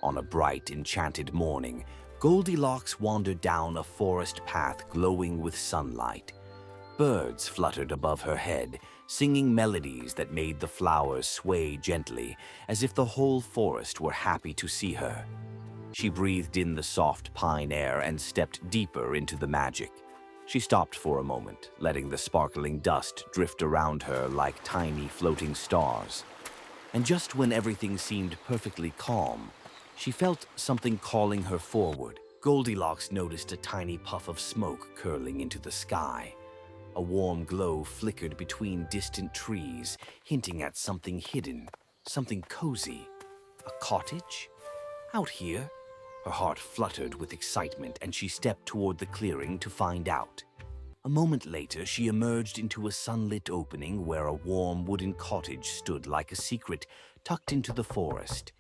On a bright, enchanted morning, Goldilocks wandered down a forest path glowing with sunlight. Birds fluttered above her head, singing melodies that made the flowers sway gently, as if the whole forest were happy to see her. She breathed in the soft pine air and stepped deeper into the magic. She stopped for a moment, letting the sparkling dust drift around her like tiny floating stars. And just when everything seemed perfectly calm, she felt something calling her forward. Goldilocks noticed a tiny puff of smoke curling into the sky. A warm glow flickered between distant trees, hinting at something hidden, something cozy. A cottage? Out here? Her heart fluttered with excitement, and she stepped toward the clearing to find out. A moment later, she emerged into a sunlit opening where a warm wooden cottage stood like a secret tucked into the forest.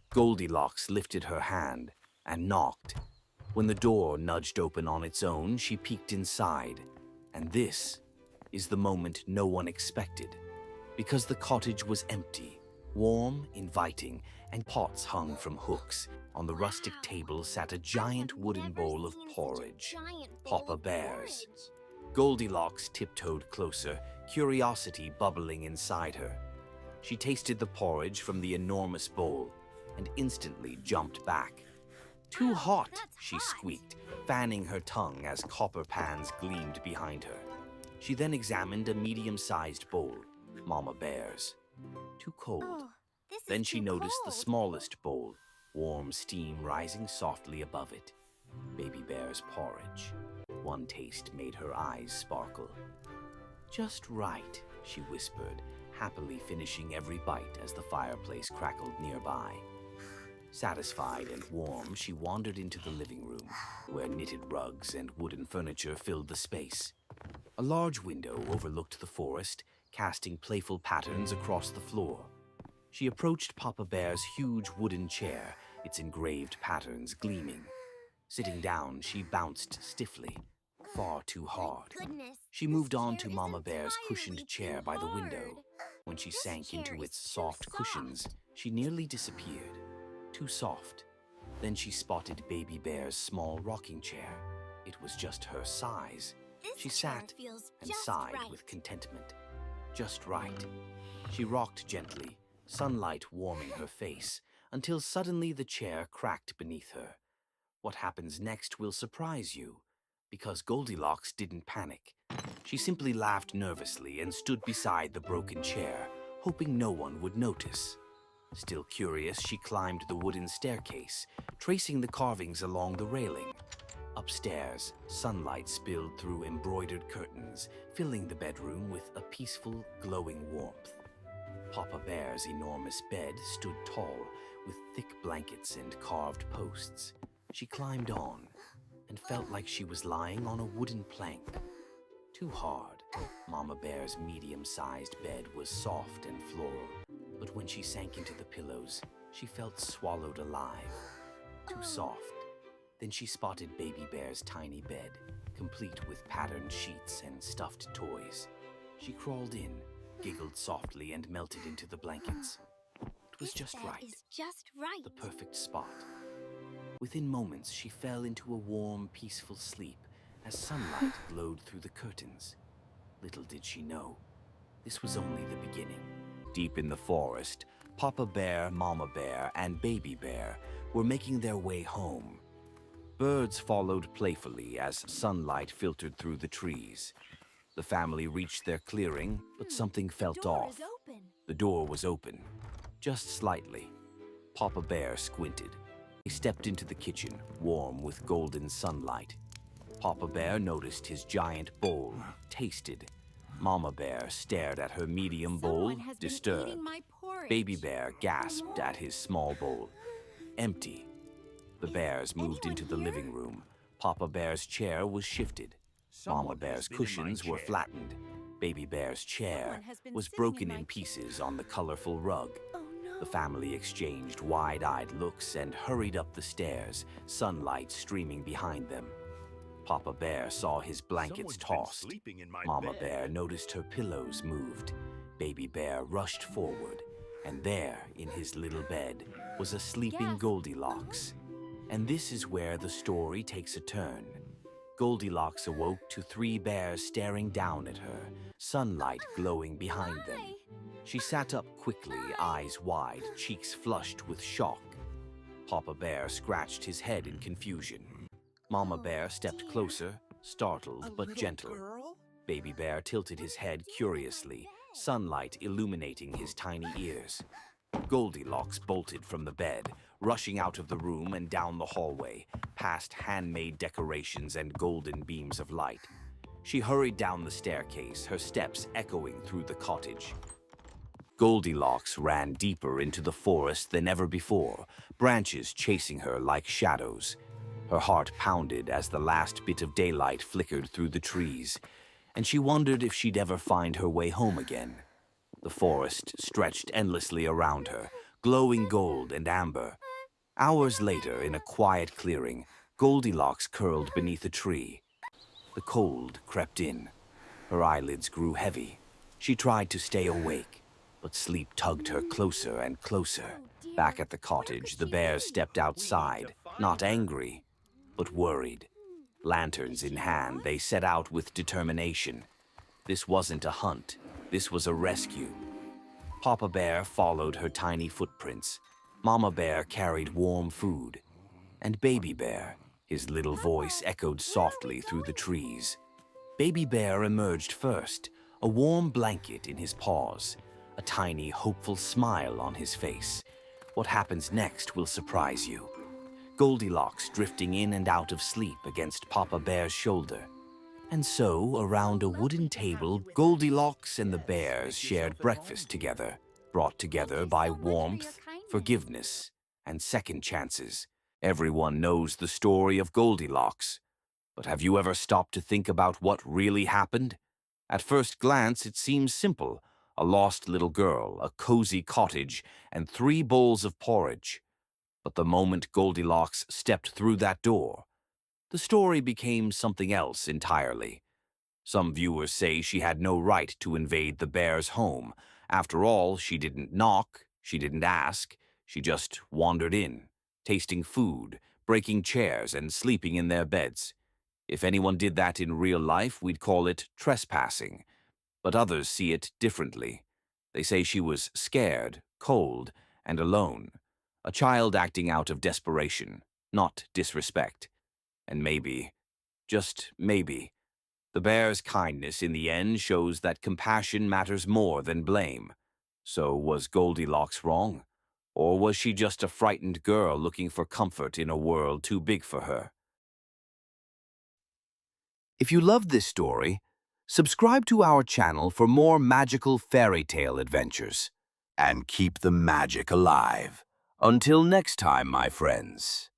Goldilocks lifted her hand and knocked. When the door nudged open on its own, she peeked inside. And this is the moment no one expected, because the cottage was empty, warm, inviting, and pots hung from hooks. On the rustic table sat a giant wooden bowl of porridge, Papa Bear's. Goldilocks tiptoed closer, curiosity bubbling inside her. She tasted the porridge from the enormous bowl and instantly jumped back. "Too hot," she squeaked, fanning her tongue as copper pans gleamed behind her. She then examined a medium-sized bowl, Mama Bear's. "Too cold." Then she noticed the smallest bowl, warm steam rising softly above it. Baby Bear's porridge. One taste made her eyes sparkle. "Just right," she whispered, happily finishing every bite as the fireplace crackled nearby. Satisfied and warm, she wandered into the living room, where knitted rugs and wooden furniture filled the space. A large window overlooked the forest, casting playful patterns across the floor. She approached Papa Bear's huge wooden chair, its engraved patterns gleaming. Sitting down, she bounced stiffly, far too hard. She moved on to Mama Bear's cushioned chair by the window. When she sank into its soft cushions, she nearly disappeared. Too soft. Then she spotted Baby Bear's small rocking chair. It was just her size. She sat and sighed with contentment. Just right. She rocked gently, sunlight warming her face, until suddenly the chair cracked beneath her. What happens next will surprise you, because Goldilocks didn't panic. She simply laughed nervously and stood beside the broken chair, hoping no one would notice. Still curious, she climbed the wooden staircase, tracing the carvings along the railing. Upstairs, sunlight spilled through embroidered curtains, filling the bedroom with a peaceful, glowing warmth. Papa Bear's enormous bed stood tall, with thick blankets and carved posts. She climbed on and felt like she was lying on a wooden plank. Too hard. Mama Bear's medium-sized bed was soft and floral, but when she sank into the pillows, she felt swallowed alive. Too soft. Then she spotted Baby Bear's tiny bed, complete with patterned sheets and stuffed toys. She crawled in, giggled softly, and melted into the blankets. It was just right. The perfect spot. Within moments, she fell into a warm, peaceful sleep as sunlight glowed through the curtains. Little did she know, this was only the beginning. Deep in the forest, Papa Bear, Mama Bear, and Baby Bear were making their way home. Birds followed playfully as sunlight filtered through the trees. The family reached their clearing, but something felt off. The door was open, just slightly. Papa Bear squinted. He stepped into the kitchen, warm with golden sunlight. Papa Bear noticed his giant bowl, tasted. Mama Bear stared at her medium bowl, disturbed. Baby Bear gasped at his small bowl, empty. The bears moved into the living room. Papa Bear's chair was shifted. Mama Bear's cushions were flattened. Baby Bear's chair was broken in pieces on the colorful rug. The family exchanged wide-eyed looks and hurried up the stairs, sunlight streaming behind them. Papa Bear saw his blankets tossed. Mama Bear noticed her pillows moved. Baby Bear rushed forward, and there, in his little bed, was a sleeping Goldilocks. And this is where the story takes a turn. Goldilocks awoke to three bears staring down at her, sunlight glowing behind them. She sat up quickly, eyes wide, cheeks flushed with shock. Papa Bear scratched his head in confusion. Mama Bear stepped closer, startled but gentle. Baby Bear tilted his head curiously, sunlight illuminating his tiny ears. Goldilocks bolted from the bed, rushing out of the room and down the hallway, past handmade decorations and golden beams of light. She hurried down the staircase, her steps echoing through the cottage. Goldilocks ran deeper into the forest than ever before, branches chasing her like shadows. Her heart pounded as the last bit of daylight flickered through the trees, and she wondered if she'd ever find her way home again. The forest stretched endlessly around her, glowing gold and amber. Hours later, in a quiet clearing, Goldilocks curled beneath a tree. The cold crept in. Her eyelids grew heavy. She tried to stay awake, but sleep tugged her closer and closer. Back at the cottage, the bears stepped outside, not angry, but worried. Lanterns in hand, they set out with determination. This wasn't a hunt. This was a rescue. Papa Bear followed her tiny footprints. Mama Bear carried warm food. And Baby Bear, his little voice echoed softly through the trees. Baby Bear emerged first, a warm blanket in his paws, a tiny, hopeful smile on his face. What happens next will surprise you. Goldilocks drifting in and out of sleep against Papa Bear's shoulder. And so, around a wooden table, Goldilocks and the bears shared breakfast together, brought together by warmth, forgiveness, and second chances. Everyone knows the story of Goldilocks. But have you ever stopped to think about what really happened? At first glance, it seems simple. A lost little girl, a cozy cottage, and 3 bowls of porridge. But the moment Goldilocks stepped through that door, the story became something else entirely. Some viewers say she had no right to invade the bears' home. After all, she didn't knock, she didn't ask, she just wandered in, tasting food, breaking chairs, and sleeping in their beds. If anyone did that in real life, we'd call it trespassing. But others see it differently. They say she was scared, cold, and alone. A child acting out of desperation, not disrespect. And maybe, just maybe, the bear's kindness in the end shows that compassion matters more than blame. So was Goldilocks wrong? Or was she just a frightened girl looking for comfort in a world too big for her? If you loved this story, subscribe to our channel for more magical fairy tale adventures. And keep the magic alive. Until next time, my friends.